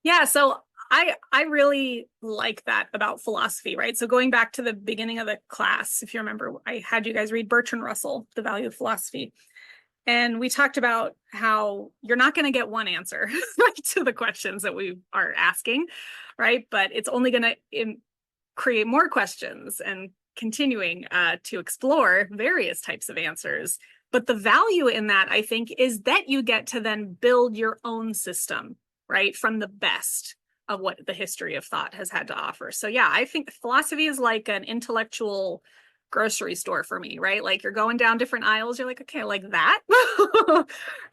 Yeah, so I really like that about philosophy, right? So going back to the beginning of the class, if you remember, I had you guys read Bertrand Russell, The Value of Philosophy. And we talked about how you're not going to get one answer to the questions that we are asking, right? But it's only going to create more questions and continuing to explore various types of answers. But the value in that, I think, is that you get to then build your own system, right, from the best of what the history of thought has had to offer. So, yeah, I think philosophy is like an intellectual grocery store for me, right? Like you're going down different aisles, you're like, okay, I like that,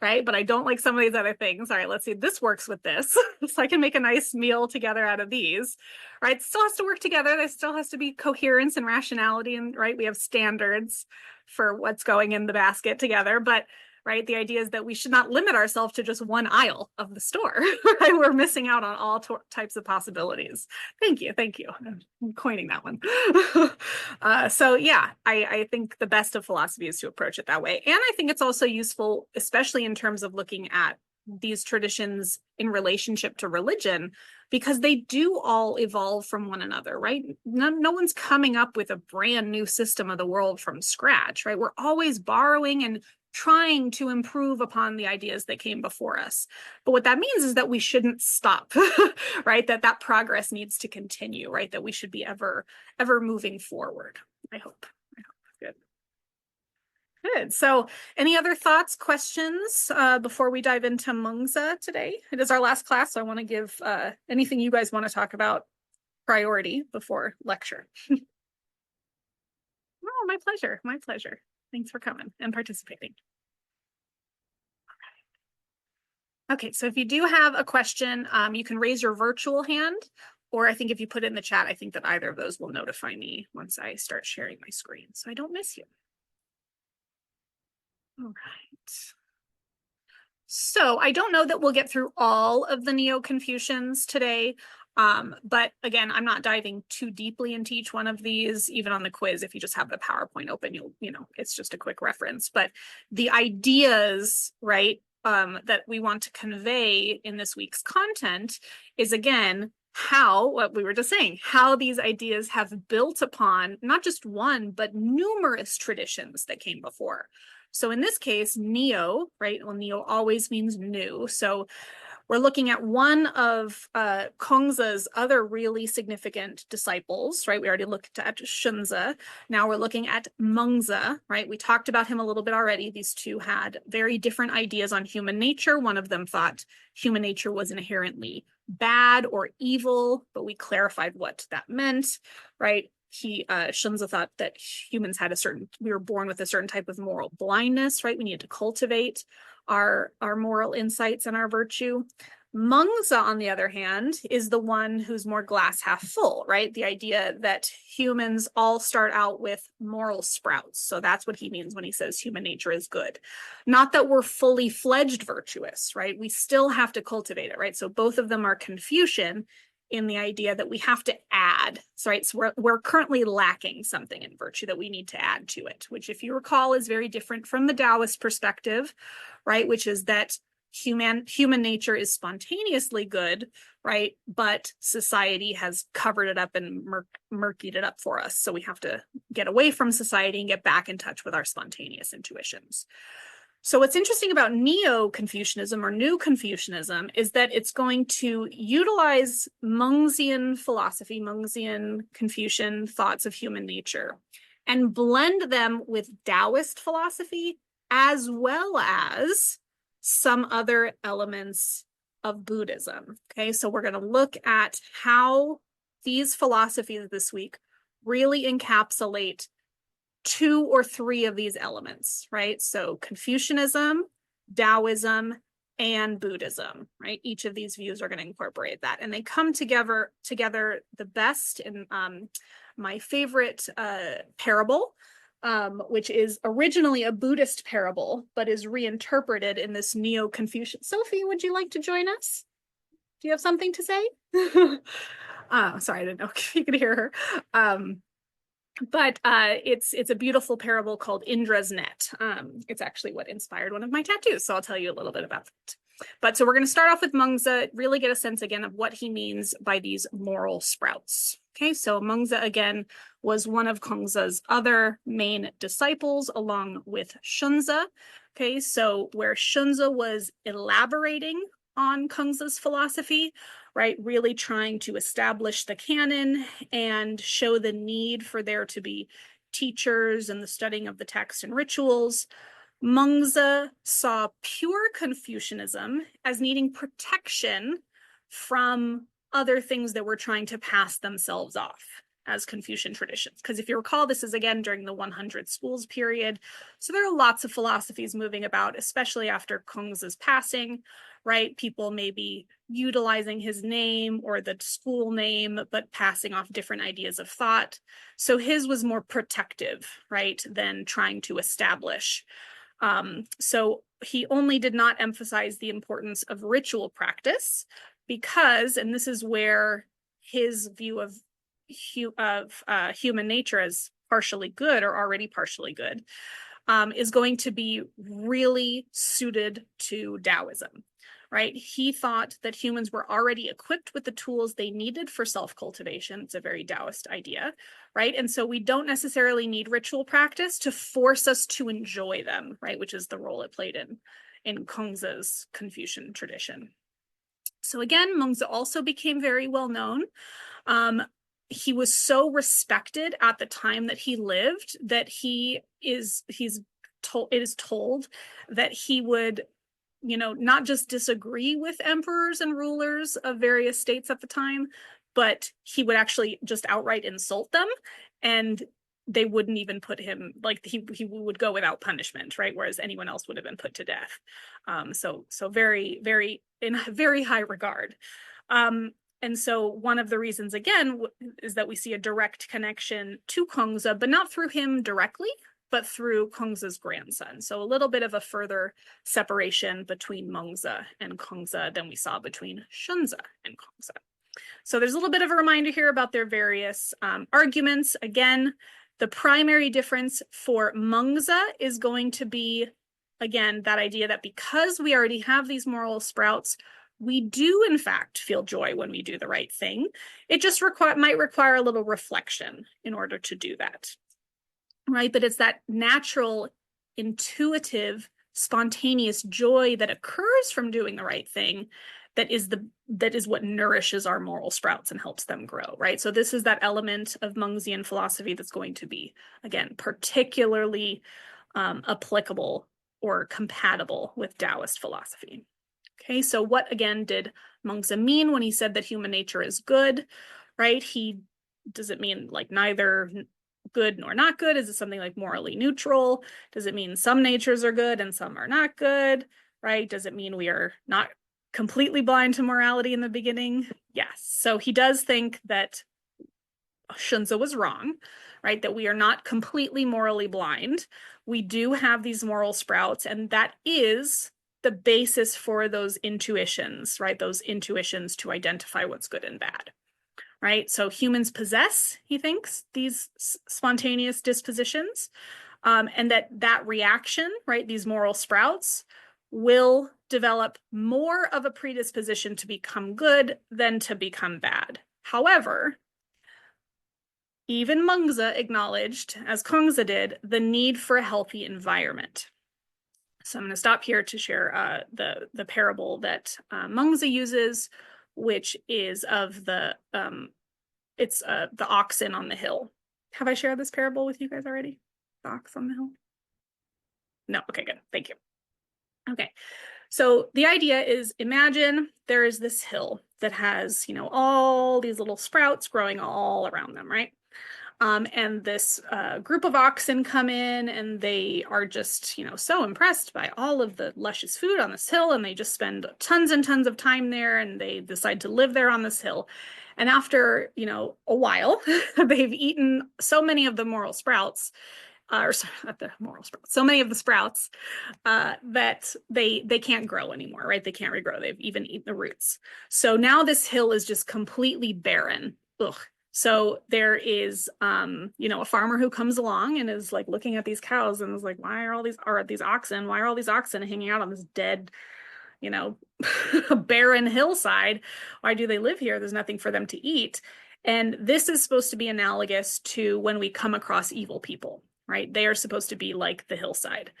right? But I don't like some of these other things. All right, let's see, this works with this. So I can make a nice meal together out of these, right? It still has to work together. There still has to be coherence and rationality, and right, we have standards for what's going in the basket together. But right, the idea is that we should not limit ourselves to just one aisle of the store, right? We're missing out on all types of possibilities. Thank you. Thank you. I'm coining that one. So yeah, I think the best of philosophy is to approach it that way. And I think it's also useful, especially in terms of looking at these traditions in relationship to religion, because they do all evolve from one another, right? No one's coming up with a brand new system of the world from scratch, right? We're always borrowing and trying to improve upon the ideas that came before us. But what that means is that we shouldn't stop, right? That progress needs to continue, right? That we should be ever moving forward. I hope. Good. Good. So any other thoughts, questions before we dive into Monza today? It is our last class, so I want to give anything you guys want to talk about priority before lecture. Oh, my pleasure. My pleasure. Thanks for coming and participating. Okay, so if you do have a question, you can raise your virtual hand, or I think if you put it in the chat, I think that either of those will notify me once I start sharing my screen, so I don't miss you. All right. So I don't know that we'll get through all of the Neo-Confucians today, but again, I'm not diving too deeply into each one of these. Even on the quiz, if you just have the PowerPoint open, it's just a quick reference. But the ideas, right, that we want to convey in this week's content is, again, what we were just saying, how these ideas have built upon not just one, but numerous traditions that came before. So in this case, Neo, right? Well, Neo always means new. So we're looking at one of Kongza's other really significant disciples, right? We already looked at Shunzi. Now we're looking at Mengzi, right? We talked about him a little bit already. These two had very different ideas on human nature. One of them thought human nature was inherently bad or evil, but we clarified what that meant, right? Shunzi thought that humans had we were born with a certain type of moral blindness, right? We needed to cultivate our moral insights and our virtue. Mengzi, on the other hand, is the one who's more glass half full, right? The idea that humans all start out with moral sprouts. So that's what he means when he says human nature is good. Not that we're fully fledged virtuous, right? We still have to cultivate it, right? So both of them are Confucian in the idea that we have to add, right? So we're currently lacking something in virtue that we need to add to it, which, if you recall, is very different from the Taoist perspective, right? Which is that human nature is spontaneously good, right? But society has covered it up and murkied it up for us. So we have to get away from society and get back in touch with our spontaneous intuitions. So what's interesting about Neo-Confucianism or New Confucianism is that it's going to utilize Mengzian philosophy, Mengzian Confucian thoughts of human nature, and blend them with Taoist philosophy, as well as some other elements of Buddhism. Okay, so we're going to look at how these philosophies this week really encapsulate 2 or 3 of these elements, right? So Confucianism, Taoism, and Buddhism, right? Each of these views are going to incorporate that, and they come together the best in my favorite parable, which is originally a Buddhist parable, but is reinterpreted in this Neo-Confucian. Sophie, would you like to join us? Do you have something to say? Sorry, I didn't know if you could hear her. But it's a beautiful parable called Indra's Net. It's actually what inspired one of my tattoos, so I'll tell you a little bit about it. But so we're going to start off with Mengzi, really get a sense again of what he means by these moral sprouts. Okay, so Mengzi again was one of Kongzi's other main disciples along with Shunzi. Okay, so where Shunzi was elaborating on Kongzi's philosophy, right, really trying to establish the canon and show the need for there to be teachers and the studying of the text and rituals, Mengzi saw pure Confucianism as needing protection from other things that were trying to pass themselves off as Confucian traditions. Because if you recall, this is again during the 100 schools period. So there are lots of philosophies moving about, especially after Kongzi's passing, right? People may be utilizing his name or the school name, but passing off different ideas of thought. So his was more protective, right, than trying to establish. So he only did not emphasize the importance of ritual practice because, and this is where his view of human nature as partially good or already partially good is going to be really suited to Taoism, right? He thought that humans were already equipped with the tools they needed for self-cultivation. It's a very Taoist idea, right? And so we don't necessarily need ritual practice to force us to enjoy them, right? Which is the role it played in Kongzi's Confucian tradition. So again, Mengzi also became very well known. He was so respected at the time that he lived that it is told that he would, not just disagree with emperors and rulers of various states at the time, but he would actually just outright insult them, and they wouldn't even put him, like he would go without punishment, right? Whereas anyone else would have been put to death. So very, very in very high regard. And so one of the reasons, again, is that we see a direct connection to Kongzi, but not through him directly, but through Kongzi's grandson. So a little bit of a further separation between Mengzi and Kongzi than we saw between Shunzi and Kongzi. So there's a little bit of a reminder here about their various arguments. Again, the primary difference for Mengzi is going to be, again, that idea that because we already have these moral sprouts, we do, in fact, feel joy when we do the right thing. It just might require a little reflection in order to do that, right? But it's that natural, intuitive, spontaneous joy that occurs from doing the right thing that is what nourishes our moral sprouts and helps them grow, right? So this is that element of Mengzian philosophy that's going to be, again, particularly applicable or compatible with Taoist philosophy. Okay, so what again did Mengzi mean when he said that human nature is good, right? Does it mean like neither good nor not good? Is it something like morally neutral? Does it mean some natures are good and some are not good, right? Does it mean we are not completely blind to morality in the beginning? Yes. So he does think that Shunzi was wrong, right? That we are not completely morally blind. We do have these moral sprouts, and that is the basis for those intuitions, right? Those intuitions to identify what's good and bad, right? So humans possess, he thinks, these spontaneous dispositions, and that reaction, right, these moral sprouts, will develop more of a predisposition to become good than to become bad. However, even Mengzi acknowledged, as Kongzi did, the need for a healthy environment. So I'm going to stop here to share the parable that Mengzi uses, which is of the oxen on the hill. Have I shared this parable with you guys already? The ox on the hill? No. Okay, good. Thank you. Okay. So the idea is, imagine there is this hill that has, all these little sprouts growing all around them, right? And this group of oxen come in, and they are just, so impressed by all of the luscious food on this hill, and they just spend tons and tons of time there, and they decide to live there on this hill. And after, a while, they've eaten so many of the moral sprouts, or sorry, not the moral sprouts, so many of the sprouts that they can't grow anymore, right? They can't regrow. They've even eaten the roots. So now this hill is just completely barren. Ugh. So there is, a farmer who comes along and is like looking at these cows and is like, why are all these oxen hanging out on this dead, you know, a barren hillside. Why do they live here? There's nothing for them to eat. And this is supposed to be analogous to when we come across evil people, right? They are supposed to be like the hillside,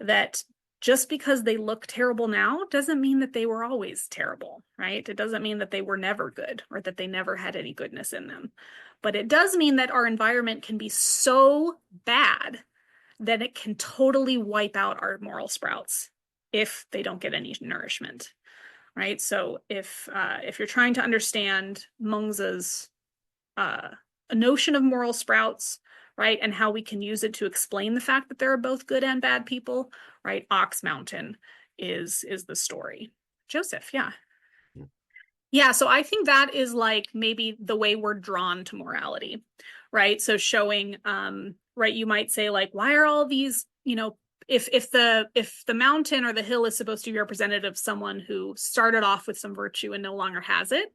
that just because they look terrible now doesn't mean that they were always terrible, right? It doesn't mean that they were never good or that they never had any goodness in them. But it does mean that our environment can be so bad that it can totally wipe out our moral sprouts if they don't get any nourishment, right? So if you're trying to understand Mengzi's a notion of moral sprouts, right, and how we can use it to explain the fact that there are both good and bad people, right? Ox Mountain is the story. Joseph, yeah. Yeah, so I think that is like maybe the way we're drawn to morality, right? So showing, right, you might say like, why are all these, you know, if the mountain or the hill is supposed to be representative of someone who started off with some virtue and no longer has it,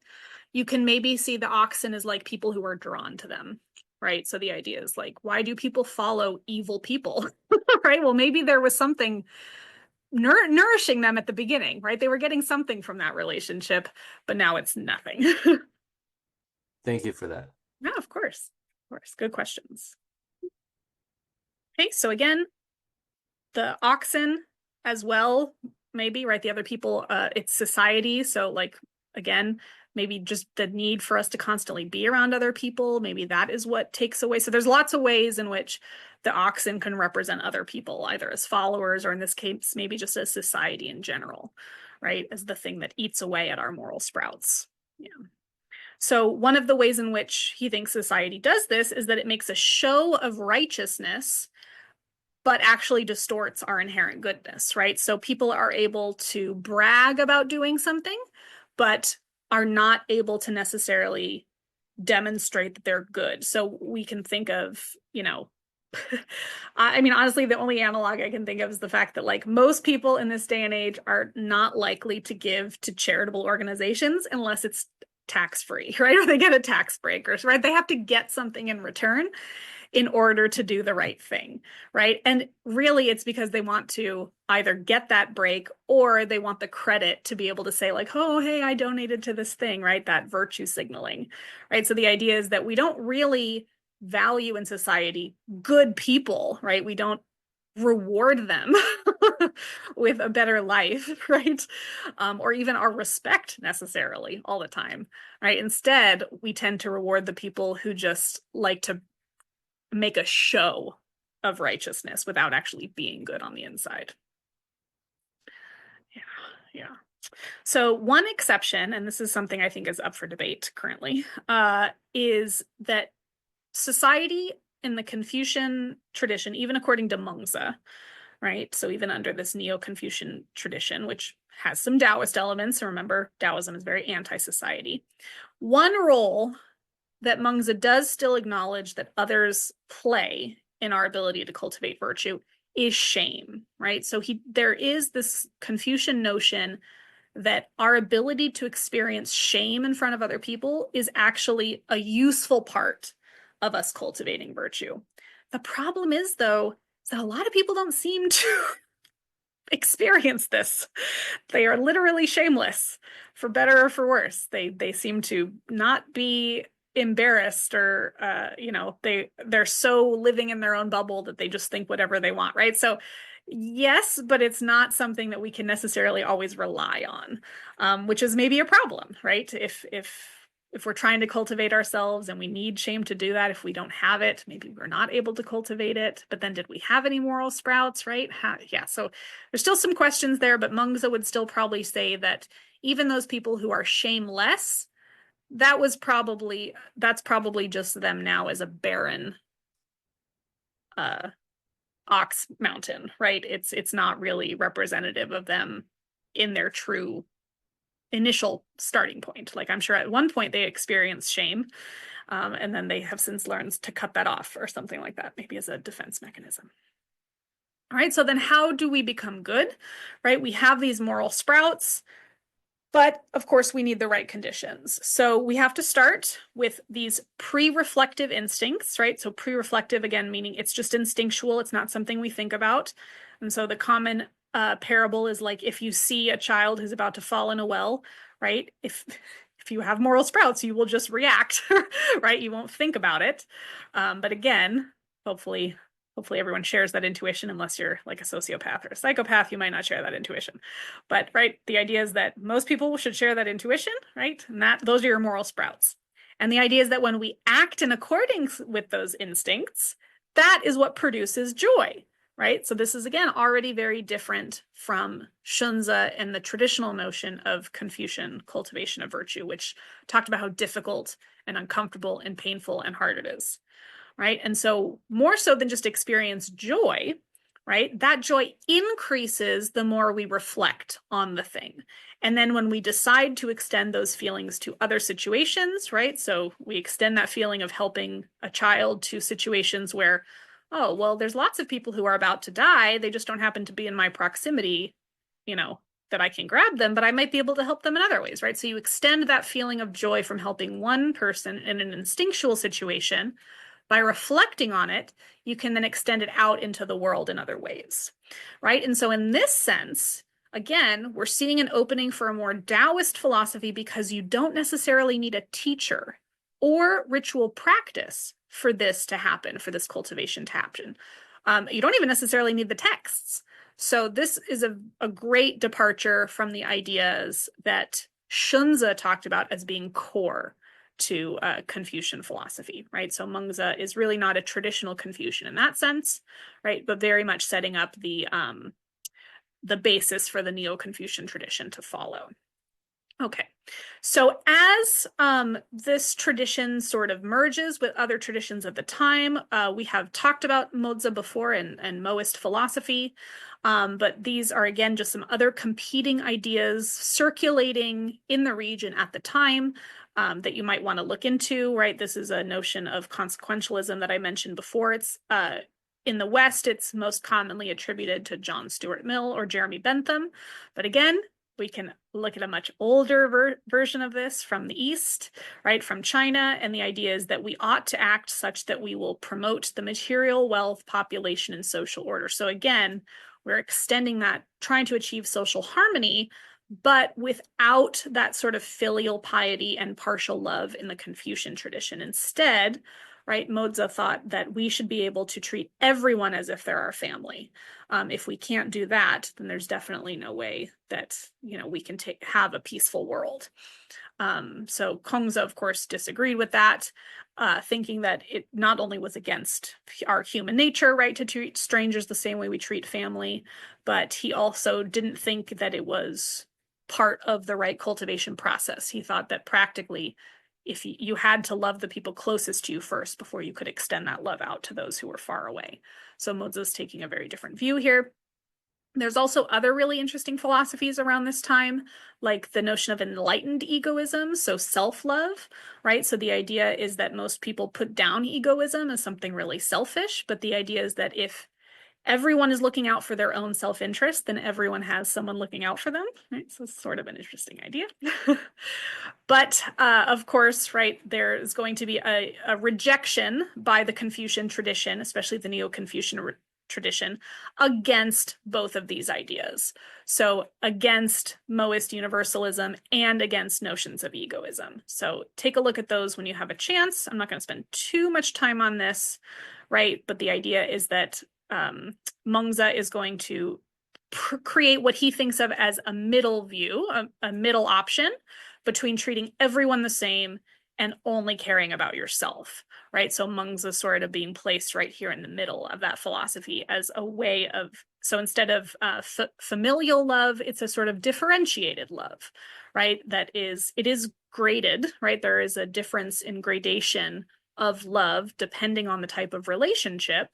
you can maybe see the oxen as like people who are drawn to them, right? So the idea is like, why do people follow evil people, right? Well, maybe there was something nourishing them at the beginning, right? They were getting something from that relationship, but now it's nothing. Thank you for that. Yeah, of course. Of course. Good questions. Okay, so again, the oxen as well, maybe, right? The other people, it's society. So like, again, maybe just the need for us to constantly be around other people. Maybe that is what takes away. So there's lots of ways in which the oxen can represent other people, either as followers or in this case, maybe just as society in general, right? As the thing that eats away at our moral sprouts. Yeah. So one of the ways in which he thinks society does this is that it makes a show of righteousness, but actually distorts our inherent goodness, right? So people are able to brag about doing something, but are not able to necessarily demonstrate that they're good. So we can think of, you know, I mean, honestly, the only analog I can think of is the fact that like most people in this day and age are not likely to give to charitable organizations unless it's tax-free, right? Or they get a tax break, or right? They have to get something in return in order to do the right thing, right? And really it's because they want to either get that break or they want the credit to be able to say like, oh, hey, I donated to this thing, right? That virtue signaling, right? So the idea is that we don't really value in society good people, right? We don't reward them with a better life, right? Or even our respect necessarily all the time, right? Instead, we tend to reward the people who just like to make a show of righteousness without actually being good on the inside. Yeah, yeah. So one exception, and this is something I think is up for debate currently, is that society in the Confucian tradition, even according to Monza, right? So even under this Neo-Confucian tradition, which has some Taoist elements, and remember, Taoism is very anti-society. One role that Mengzi does still acknowledge that others play in our ability to cultivate virtue is shame, right? So there is this Confucian notion that our ability to experience shame in front of other people is actually a useful part of us cultivating virtue. The problem is, though, is that a lot of people don't seem to experience this. They are literally shameless, for better or for worse. They seem to not be embarrassed, or you know, they're so living in their own bubble that they just think whatever they want, right? So yes, but it's not something that we can necessarily always rely on, which is maybe a problem, right? If we're trying to cultivate ourselves and we need shame to do that, if we don't have it, maybe we're not able to cultivate it. But then did we have any moral sprouts, right? Yeah, so there's still some questions there, but Mengzi would still probably say that even those people who are shameless, that's probably just them now as a barren ox mountain, right? It's not really representative of them in their true initial starting point. Like I'm sure at one point they experienced shame, and then they have since learned to cut that off or something like that, maybe as a defense mechanism. All right, so then how do we become good, right? We have these moral sprouts, but of course we need the right conditions. So we have to start with these pre-reflective instincts, right? So pre-reflective, again, meaning it's just instinctual. It's not something we think about. And so the common parable is like if you see a child who's about to fall in a well, right? If you have moral sprouts, you will just react, right? You won't think about it. But again, hopefully, hopefully everyone shares that intuition, unless you're like a sociopath or a psychopath, you might not share that intuition. But right, the idea is that most people should share that intuition, right? And that those are your moral sprouts. And the idea is that when we act in accordance with those instincts, that is what produces joy, right? So this is again already very different from Shunzi and the traditional notion of Confucian cultivation of virtue, which talked about how difficult and uncomfortable and painful and hard it is, right? And so more so than just experience joy, right? That joy increases the more we reflect on the thing. And then when we decide to extend those feelings to other situations, right? So we extend that feeling of helping a child to situations where, oh, well, there's lots of people who are about to die. They just don't happen to be in my proximity, you know, that I can grab them, but I might be able to help them in other ways, right? So you extend that feeling of joy from helping one person in an instinctual situation. By reflecting on it, you can then extend it out into the world in other ways, right? And so in this sense, again, we're seeing an opening for a more Taoist philosophy because you don't necessarily need a teacher or ritual practice for this to happen, for this cultivation to happen. You don't even necessarily need the texts. So this is a great departure from the ideas that Shunzi talked about as being core to Confucian philosophy, right? So Mengzi is really not a traditional Confucian in that sense, right? But very much setting up the basis for the Neo-Confucian tradition to follow. Okay, so as this tradition sort of merges with other traditions of the time, we have talked about Monza before and Moist philosophy, but these are again just some other competing ideas circulating in the region at the time that you might want to look into, right? This is a notion of consequentialism that I mentioned before. It's in the West, it's most commonly attributed to John Stuart Mill or Jeremy Bentham, but again, we can look at a much older version of this from the East, right, from China. And the idea is that we ought to act such that we will promote the material wealth, population, and social order. So again, we're extending that, trying to achieve social harmony, but without that sort of filial piety and partial love in the Confucian tradition. Instead, right, Monza thought that we should be able to treat everyone as if they're our family. If we can't do that, then there's definitely no way that, you know, we can have a peaceful world. So Kongzi, of course, disagreed with that, thinking that it not only was against our human nature, right, to treat strangers the same way we treat family, but he also didn't think that it was part of the right cultivation process. He thought that practically, if you had to love the people closest to you first before you could extend that love out to those who were far away. So Moza's taking a very different view here. There's also other really interesting philosophies around this time, like the notion of enlightened egoism, so self-love, right? So the idea is that most people put down egoism as something really selfish, but the idea is that if everyone is looking out for their own self-interest, then everyone has someone looking out for them, right? So it's sort of an interesting idea. But of course, right, there is going to be a rejection by the Confucian tradition, especially the Neo-Confucian tradition, against both of these ideas. So against Moist universalism and against notions of egoism. So take a look at those when you have a chance. I'm not going to spend too much time on this, right? But the idea is that Mengzi is going to create what he thinks of as a middle view, a middle option between treating everyone the same and only caring about yourself, right? So Mengzi is sort of being placed right here in the middle of that philosophy as a way of, so instead of familial love, it's a sort of differentiated love, right? It is graded, right? There is a difference in gradation of love depending on the type of relationship,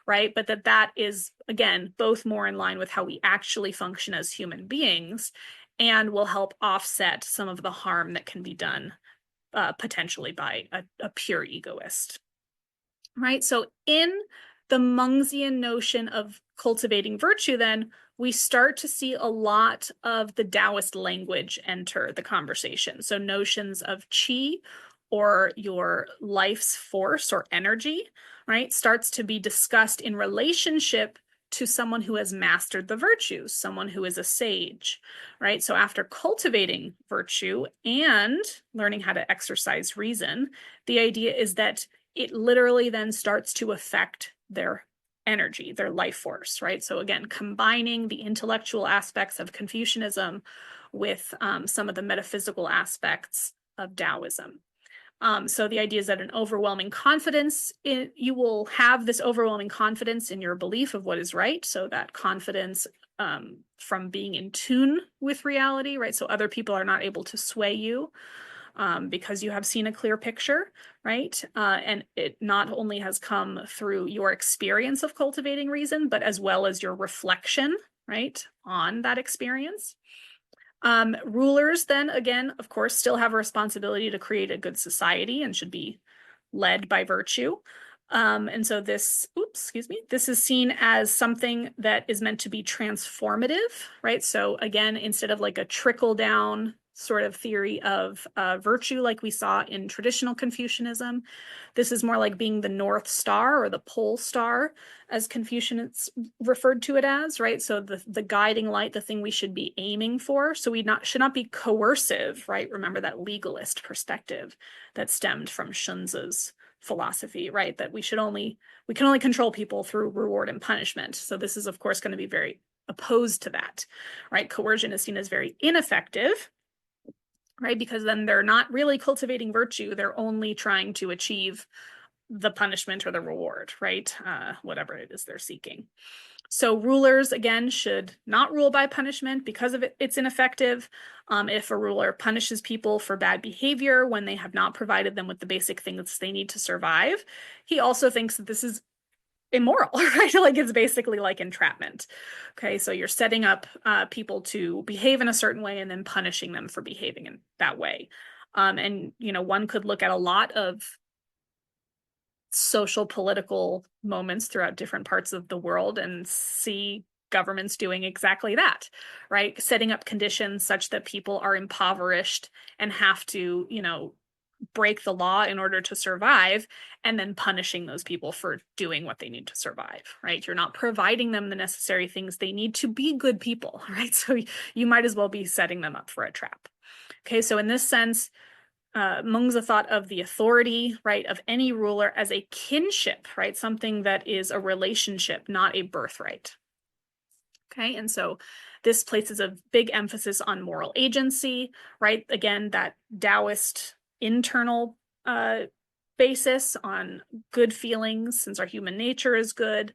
right? But that is, again, both more in line with how we actually function as human beings and will help offset some of the harm that can be done potentially by a pure egoist, right? So in the Mengzian notion of cultivating virtue, then we start to see a lot of the Taoist language enter the conversation. So notions of qi, or your life's force or energy, right, starts to be discussed in relationship to someone who has mastered the virtues, someone who is a sage, right? So after cultivating virtue and learning how to exercise reason, the idea is that it literally then starts to affect their energy, their life force, right? So again, combining the intellectual aspects of Confucianism with some of the metaphysical aspects of Taoism. So the idea is that an overwhelming confidence, you will have this overwhelming confidence in your belief of what is right. So that confidence from being in tune with reality, right? So other people are not able to sway you because you have seen a clear picture, right? And it not only has come through your experience of cultivating reason, but as well as your reflection, right, on that experience. Rulers then, again, of course, still have a responsibility to create a good society and should be led by virtue. And so this, this is seen as something that is meant to be transformative, right? So again, instead of like a trickle down sort of theory of virtue like we saw in traditional Confucianism, this is more like being the North Star or the pole star, as Confucians referred to it as, right? So the guiding light, the thing we should be aiming for. So we should not be coercive, right? Remember that legalist perspective that stemmed from Shunzi's philosophy, right? That we can only control people through reward and punishment. So this is, of course, going to be very opposed to that, right? Coercion is seen as very ineffective, right? Because then they're not really cultivating virtue. They're only trying to achieve the punishment or the reward, right? Whatever it is they're seeking. So rulers, again, should not rule by punishment because of it's ineffective. If a ruler punishes people for bad behavior when they have not provided them with the basic things they need to survive, he also thinks that this is immoral, right? Like it's basically like entrapment. Okay, so you're setting up people to behave in a certain way and then punishing them for behaving in that way. And one could look at a lot of social political moments throughout different parts of the world and see governments doing exactly that, right? Setting up conditions such that people are impoverished and have to, break the law in order to survive, and then punishing those people for doing what they need to survive, right? You're not providing them the necessary things they need to be good people, right? So you might as well be setting them up for a trap. Okay, so in this sense, Mengzi thought of the authority, right, of any ruler as a kinship, right? Something that is a relationship, not a birthright. Okay, and so this places a big emphasis on moral agency, right? Again, that Taoist internal basis on good feelings, since our human nature is good.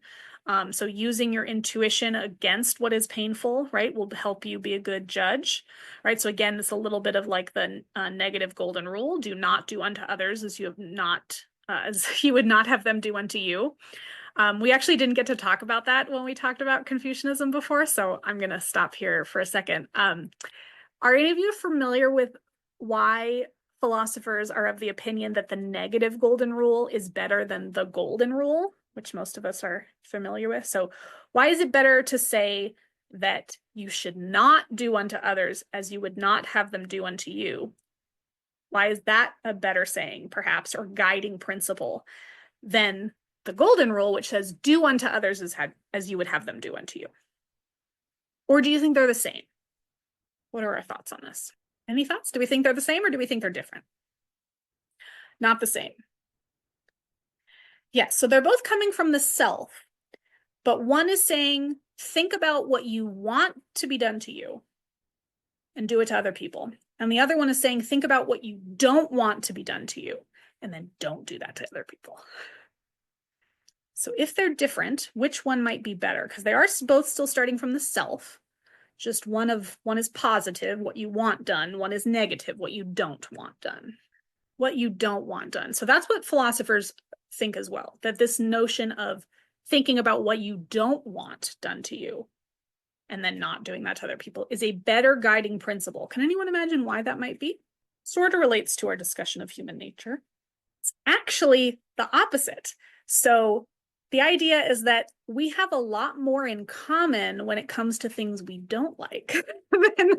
So using your intuition against what is painful, right, will help you be a good judge, right? So again, it's a little bit of like the negative golden rule: do not do unto others as you would not have them do unto you. We actually didn't get to talk about that when we talked about Confucianism before, so I'm going to stop here for a second. Are any of you familiar with why philosophers are of the opinion that the negative golden rule is better than the golden rule, which most of us are familiar with? So why is it better to say that you should not do unto others as you would not have them do unto you? Why is that a better saying, perhaps, or guiding principle than the golden rule, which says do unto others as you would have them do unto you? Or do you think they're the same? What are our thoughts on this? Any thoughts? Do we think they're the same or do we think they're different? Not the same. Yes, so they're both coming from the self, but one is saying, think about what you want to be done to you and do it to other people. And the other one is saying, think about what you don't want to be done to you and then don't do that to other people. So if they're different, which one might be better? Because they are both still starting from the self. Just one is positive, what you want done. One is negative, what you don't want done. What you don't want done. So that's what philosophers think as well, that this notion of thinking about what you don't want done to you and then not doing that to other people is a better guiding principle. Can anyone imagine why that might be? Sort of relates to our discussion of human nature. It's actually the opposite. So the idea is that we have a lot more in common when it comes to things we don't like than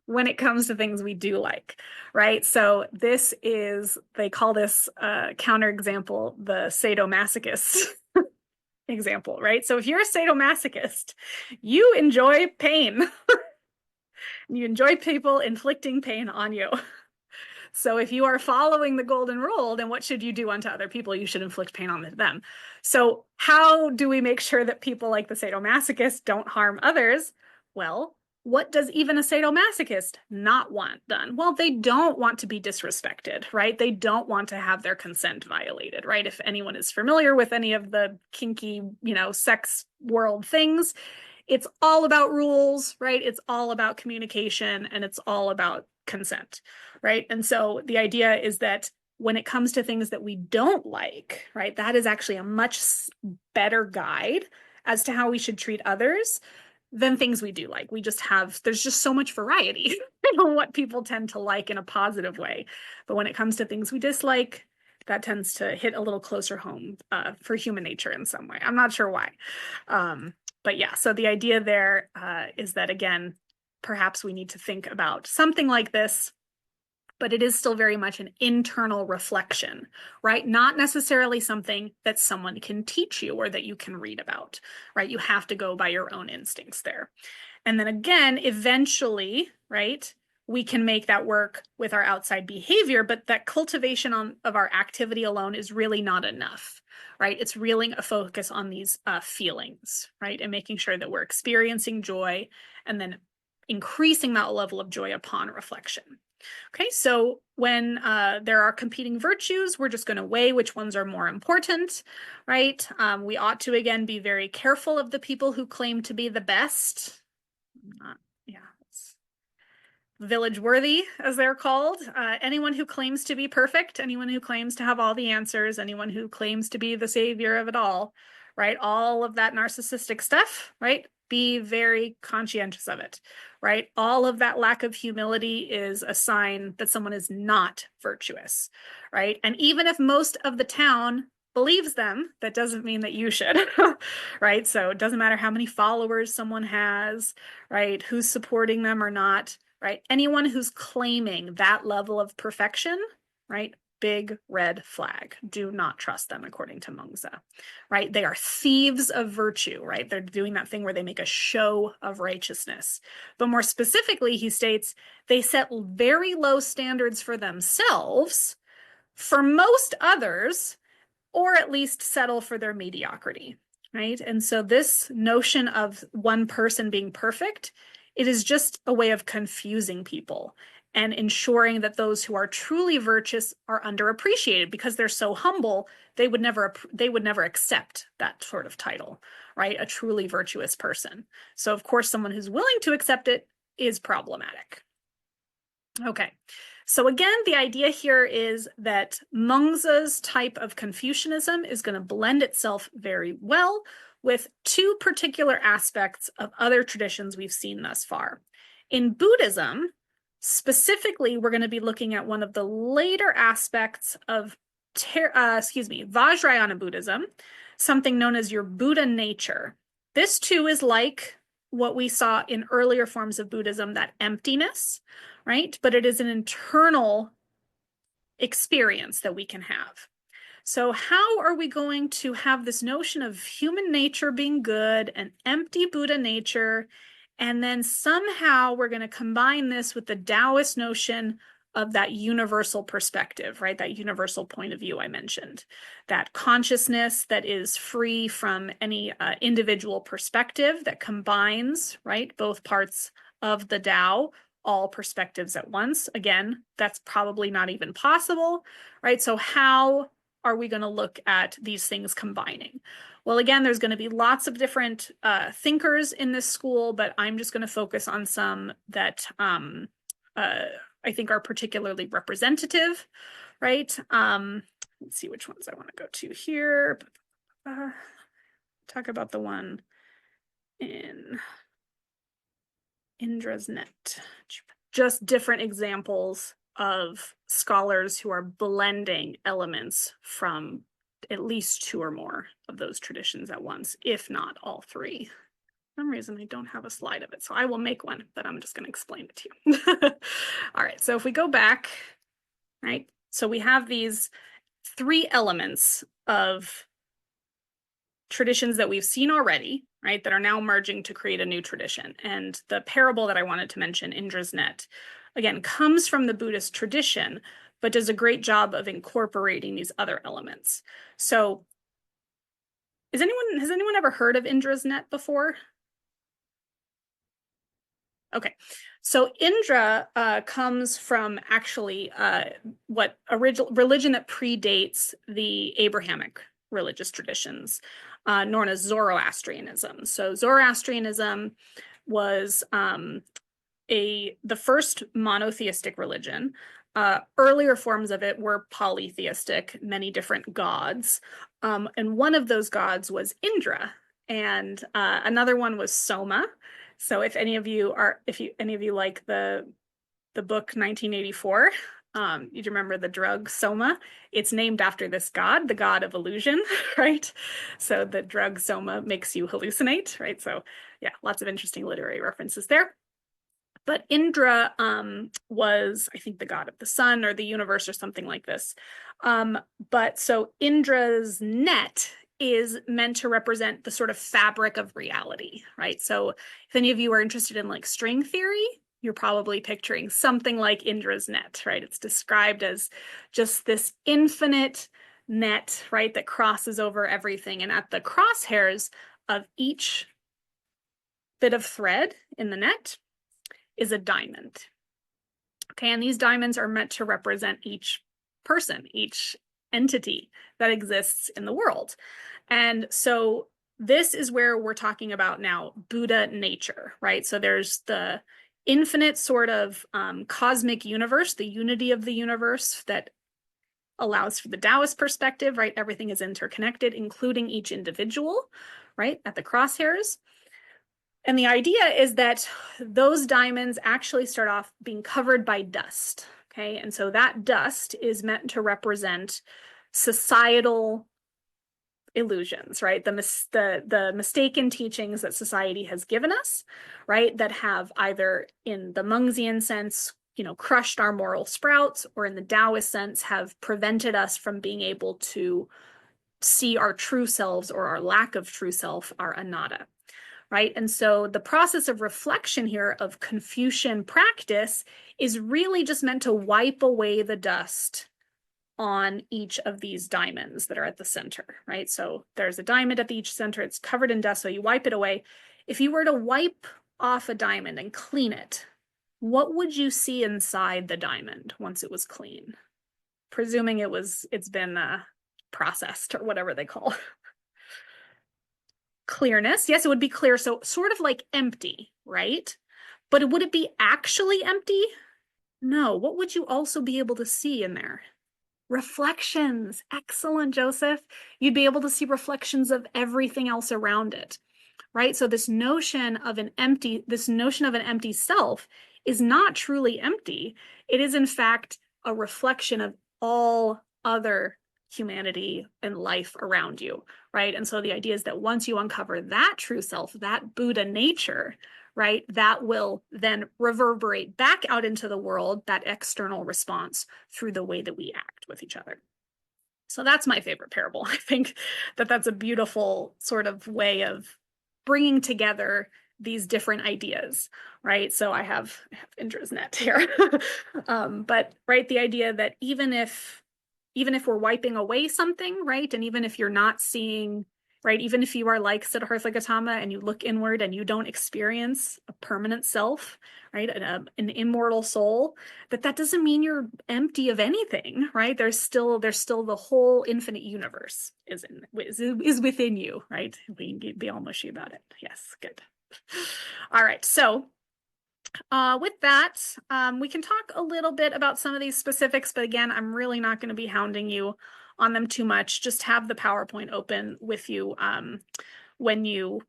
when it comes to things we do like, right? So they call this counterexample the sadomasochist. example, right? So if you're a sadomasochist, you enjoy pain. You enjoy people inflicting pain on you. So if you are following the golden rule, then what should you do unto other people? You should inflict pain on them. So how do we make sure that people like the sadomasochist don't harm others? Well, what does even a sadomasochist not want done? Well, they don't want to be disrespected, right? They don't want to have their consent violated, right? If anyone is familiar with any of the kinky, sex world things, it's all about rules, right? It's all about communication and it's all about consent, right? And so the idea is that when it comes to things that we don't like, right, that is actually a much better guide as to how we should treat others than things we do like. There's just so much variety in what people tend to like in a positive way. But when it comes to things we dislike, that tends to hit a little closer home for human nature in some way. I'm not sure why. But yeah, so the idea there is that, again, perhaps we need to think about something like this, but it is still very much an internal reflection, right? Not necessarily something that someone can teach you or that you can read about, right? You have to go by your own instincts there. And then again, eventually, right, we can make that work with our outside behavior, but that cultivation of our activity alone is really not enough, right? It's really a focus on these feelings, right? And making sure that we're experiencing joy and then increasing that level of joy upon reflection. Okay, so when there are competing virtues, we're just going to weigh which ones are more important, right? We ought to, again, be very careful of the people who claim to be the best. Yeah, village worthy, as they're called. Anyone who claims to be perfect, anyone who claims to have all the answers, anyone who claims to be the savior of it all, right? All of that narcissistic stuff, right? Be very conscientious of it, right? All of that lack of humility is a sign that someone is not virtuous, right? And even if most of the town believes them, that doesn't mean that you should, right? So it doesn't matter how many followers someone has, right? Who's supporting them or not, right? Anyone who's claiming that level of perfection, right? Big red flag. Do not trust them, according to Monza, right? They are thieves of virtue, right? They're doing that thing where they make a show of righteousness. But more specifically, he states they set very low standards for themselves, for most others, or at least settle for their mediocrity, right? And so this notion of one person being perfect, it is just a way of confusing people and ensuring that those who are truly virtuous are underappreciated because they're so humble, they would never accept that sort of title, right? A truly virtuous person. So of course, someone who's willing to accept it is problematic. Okay. So again, the idea here is that Mengzi's type of Confucianism is going to blend itself very well with two particular aspects of other traditions we've seen thus far. In Buddhism, specifically, we're going to be looking at one of the later aspects of Vajrayana Buddhism, something known as your Buddha nature. This too is like what we saw in earlier forms of Buddhism, that emptiness, right? But it is an internal experience that we can have. So how are we going to have this notion of human nature being good, an empty Buddha nature, and then somehow we're going to combine this with the Taoist notion of that universal perspective, right? That universal point of view I mentioned, that consciousness that is free from any individual perspective that combines, right, both parts of the Tao, all perspectives at once. Again, that's probably not even possible, right? So how are we going to look at these things combining? Well, again, there's going to be lots of different thinkers in this school, but I'm just going to focus on some that I think are particularly representative, right? Let's see which ones I want to go to here. Talk about the one in Indra's net. Just different examples of scholars who are blending elements from at least two or more of those traditions at once, if not all three. For some reason I don't have a slide of it, so I will make one, but I'm just going to explain it to you. All right, so if we go back, right, so we have these three elements of traditions that we've seen already, right, that are now merging to create a new tradition. And the parable that I wanted to mention, Indra's net, again, comes from the Buddhist tradition, but does a great job of incorporating these other elements. So has anyone ever heard of Indra's net before? Okay, so Indra comes from actually what original religion that predates the Abrahamic religious traditions, known as Zoroastrianism. So Zoroastrianism was the first monotheistic religion. Earlier forms of it were polytheistic, many different gods, and one of those gods was Indra, and another one was Soma. So if any of you like the book 1984, you remember the drug Soma? It's named after this god, the god of illusion, right? So the drug Soma makes you hallucinate, right? So yeah, lots of interesting literary references there. But Indra was, I think, the god of the sun or the universe or something like this. But so Indra's net is meant to represent the sort of fabric of reality, right? So if any of you are interested in like string theory, you're probably picturing something like Indra's net, right? It's described as just this infinite net, right, that crosses over everything. And at the crosshairs of each bit of thread in the net is a diamond. Okay, and these diamonds are meant to represent each person, each entity that exists in the world. And so this is where we're talking about now Buddha nature, right? So there's the infinite sort of cosmic universe, the unity of the universe that allows for the Taoist perspective, right? Everything is interconnected, including each individual, right? At the crosshairs. And the idea is that those diamonds actually start off being covered by dust. Okay. And so that dust is meant to represent societal illusions, right? The mistaken teachings that society has given us, right? That have either in the Mengzian sense, crushed our moral sprouts, or in the Taoist sense, have prevented us from being able to see our true selves or our lack of true self, our anatta. Right? And so the process of reflection here of Confucian practice is really just meant to wipe away the dust on each of these diamonds that are at the center, right? So there's a diamond at each center, it's covered in dust, so you wipe it away. If you were to wipe off a diamond and clean it, what would you see inside the diamond once it was clean? Presuming it's been processed or whatever they call clearness. Yes, it would be clear. So sort of like empty, right? But would it be actually empty? No. What would you also be able to see in there? Reflections. Excellent, Joseph. You'd be able to see reflections of everything else around it, right? So this notion of an empty self is not truly empty. It is in fact a reflection of all other humanity and life around you, right? And so the idea is that once you uncover that true self, that Buddha nature, right, that will then reverberate back out into the world, that external response through the way that we act with each other. So that's my favorite parable. I think that that's a beautiful sort of way of bringing together these different ideas, right? So I have Indra's net here. But right, the idea that even if we're wiping away something, right, and even if you're not seeing, right, even if you are like Siddhartha Gautama and you look inward and you don't experience a permanent self, right, an immortal soul, that doesn't mean you're empty of anything, right? There's still the whole infinite universe is within you, right? We can be all mushy about it. Yes, good. All right, so with that, we can talk a little bit about some of these specifics, but again, I'm really not going to be hounding you on them too much. Just have the PowerPoint open with you when you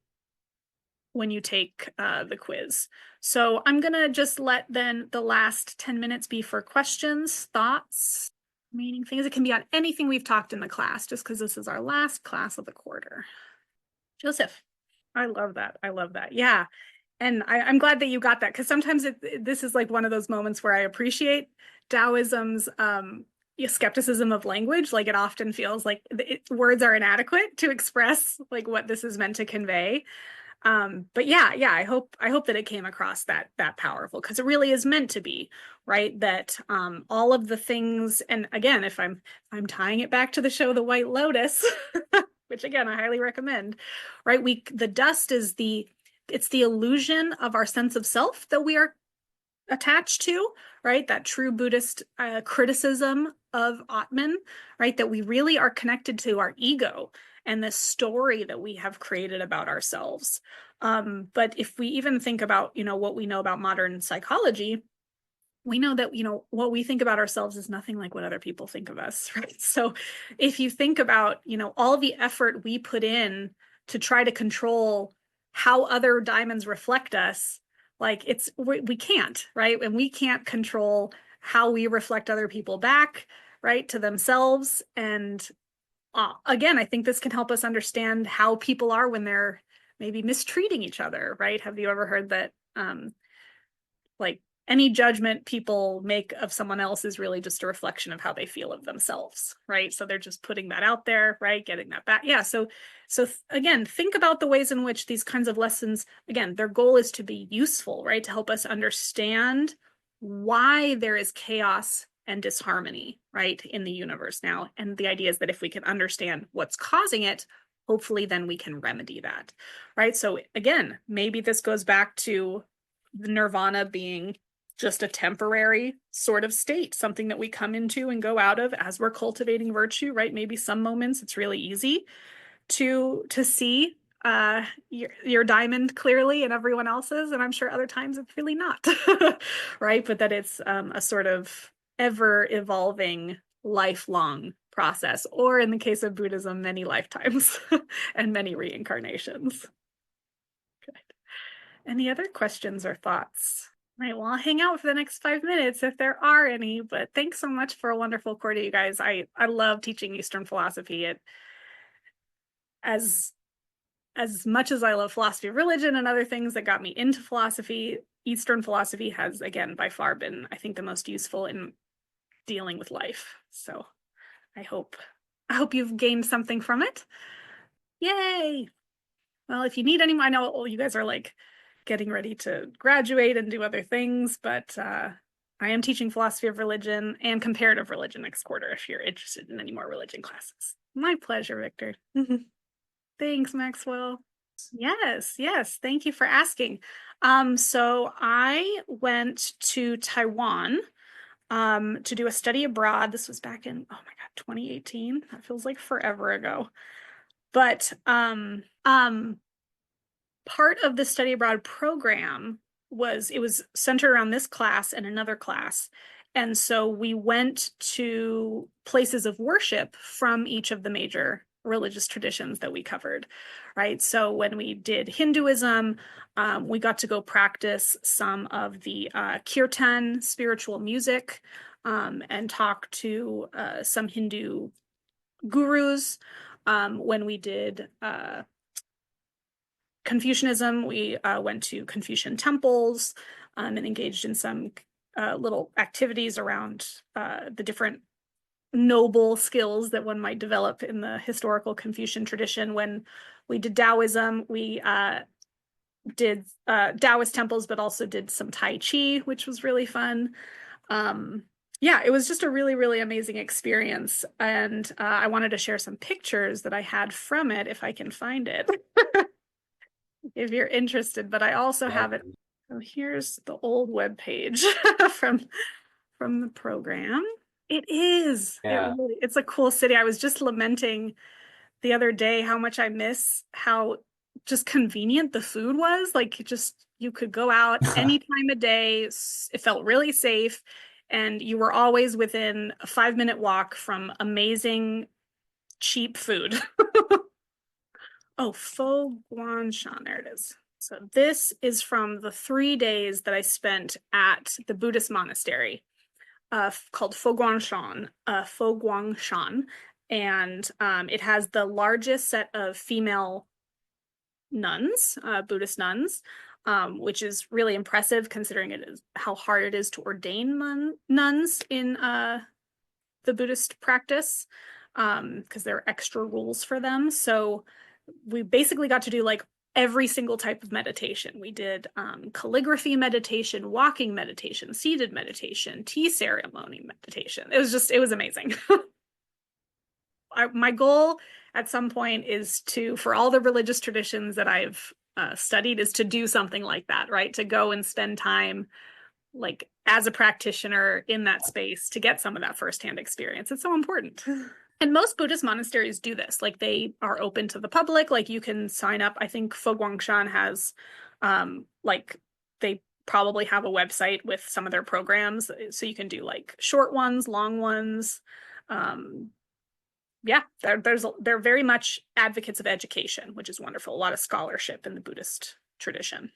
take the quiz. So I'm going to just let then the last 10 minutes be for questions, thoughts, remaining things. It can be on anything we've talked in the class, just because this is our last class of the quarter. Joseph, I love that. I love that. Yeah. And I'm glad that you got that, because sometimes this is like one of those moments where I appreciate Taoism's, skepticism of language. Like it often feels like words are inadequate to express like what this is meant to convey. But yeah, I hope that it came across that powerful, because it really is meant to be, right? That all of the things, and again, if I'm tying it back to the show The White Lotus, which again I highly recommend, right? The dust is it's the illusion of our sense of self that we are attached to, right? That true Buddhist criticism of Atman, right? That we really are connected to our ego and the story that we have created about ourselves. But if we even think about, what we know about modern psychology, we know that, what we think about ourselves is nothing like what other people think of us, right? So if you think about, all the effort we put in to try to control how other diamonds reflect us, like we can't, right? And we can't control how we reflect other people back, right, to themselves. And again, I think this can help us understand how people are when they're maybe mistreating each other, right? Have you ever heard that like any judgment people make of someone else is really just a reflection of how they feel of themselves, right? So they're just putting that out there, right? Getting that back. Yeah. So again, think about the ways in which these kinds of lessons, again, their goal is to be useful, right? To help us understand why there is chaos and disharmony, right, in the universe now. And the idea is that if we can understand what's causing it, hopefully then we can remedy that, right? So again, maybe this goes back to the nirvana being just a temporary sort of state, something that we come into and go out of as we're cultivating virtue, right? Maybe some moments it's really easy to see your diamond clearly and everyone else's, and I'm sure other times it's really not, right? But that it's a sort of ever evolving, lifelong process, or in the case of Buddhism, many lifetimes and many reincarnations. Good. Any other questions or thoughts? All right, well, I'll hang out for the next 5 minutes if there are any, but thanks so much for a wonderful quarter, you guys. I love teaching Eastern philosophy. As as much as I love philosophy of religion and other things that got me into philosophy, Eastern philosophy has, again, by far been, I think, the most useful in dealing with life. So I hope you've gained something from it. Yay! Well, if you need any, I know you guys are like getting ready to graduate and do other things, but I am teaching philosophy of religion and comparative religion next quarter if you're interested in any more religion classes. My pleasure, Victor. Thanks, Maxwell. Yes. Thank you for asking. So I went to Taiwan to do a study abroad. This was back in, oh my God, 2018. That feels like forever ago. But part of the study abroad program was centered around this class and another class. And so we went to places of worship from each of the major religious traditions that we covered, right? So when we did Hinduism, we got to go practice some of the kirtan spiritual music and talk to some Hindu gurus. When we did Confucianism, we went to Confucian temples and engaged in some little activities around the different noble skills that one might develop in the historical Confucian tradition. When we did Taoism, we did Taoist temples, but also did some Tai Chi, which was really fun. Yeah, it was just a really, really amazing experience. And I wanted to share some pictures that I had from it if I can find it. If you're interested, but I also have it. So here's the old web page from the program. It is. Yeah. It's a cool city. I was just lamenting the other day how much I miss how just convenient the food was. Like just you could go out any time of day. It felt really safe, and you were always within a 5-minute walk from amazing cheap food. Oh, Fo Guangshan, there it is. So this is from the 3 days that I spent at the Buddhist monastery called Fo Guangshan, and it has the largest set of female nuns, Buddhist nuns, which is really impressive considering it is how hard it is to ordain nuns in the Buddhist practice, because there are extra rules for them. So we basically got to do like every single type of meditation. We did calligraphy meditation, walking meditation, seated meditation, tea ceremony meditation. It was amazing. My goal at some point is to, for all the religious traditions that I've studied, is to do something like that, right? To go and spend time like as a practitioner in that space to get some of that firsthand experience. It's so important. And most Buddhist monasteries do this. Like they are open to the public. Like you can sign up. I think Fo Guangshan has, like they probably have a website with some of their programs. So you can do like short ones, long ones. Yeah, they're very much advocates of education, which is wonderful. A lot of scholarship in the Buddhist tradition.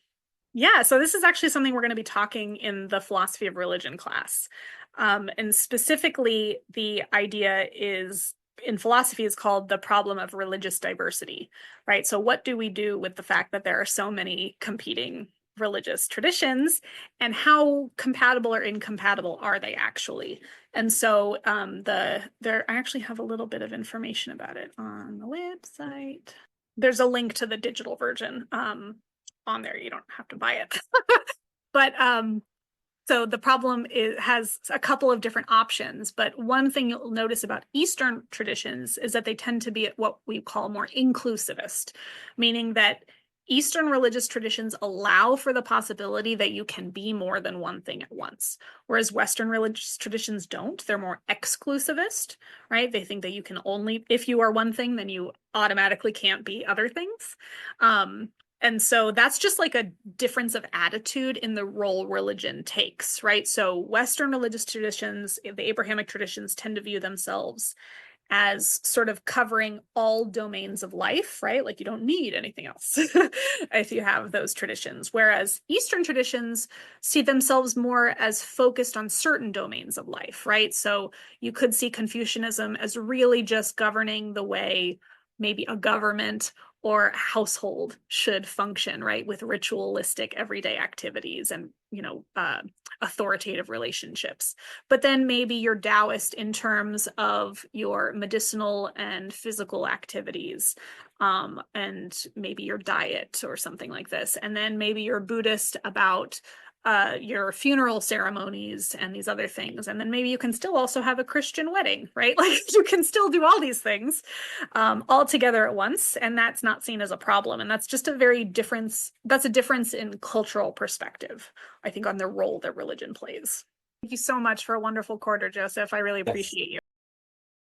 Yeah, so this is actually something we're going to be talking in the philosophy of religion class. And specifically, the idea is in philosophy is called the problem of religious diversity, right? So what do we do with the fact that there are so many competing religious traditions, and how compatible or incompatible are they actually? And so I actually have a little bit of information about it on the website. There's a link to the digital version on there. You don't have to buy it. But so the problem has a couple of different options, but one thing you'll notice about Eastern traditions is that they tend to be what we call more inclusivist, meaning that Eastern religious traditions allow for the possibility that you can be more than one thing at once, whereas Western religious traditions don't. They're more exclusivist, right? They think that you can only, if you are one thing, then you automatically can't be other things. And so that's just like a difference of attitude in the role religion takes, right? So Western religious traditions, the Abrahamic traditions, tend to view themselves as sort of covering all domains of life, right? Like you don't need anything else if you have those traditions. Whereas Eastern traditions see themselves more as focused on certain domains of life, right? So you could see Confucianism as really just governing the way maybe a government or a household should function, right? With ritualistic everyday activities and, authoritative relationships. But then maybe you're Taoist in terms of your medicinal and physical activities, and maybe your diet or something like this. And then maybe you're Buddhist about your funeral ceremonies and these other things. And then maybe you can still also have a Christian wedding, right? Like you can still do all these things all together at once. And that's not seen as a problem. And that's just that's a difference in cultural perspective, I think, on the role that religion plays. Thank you so much for a wonderful quarter, Joseph. I really Yes. appreciate you.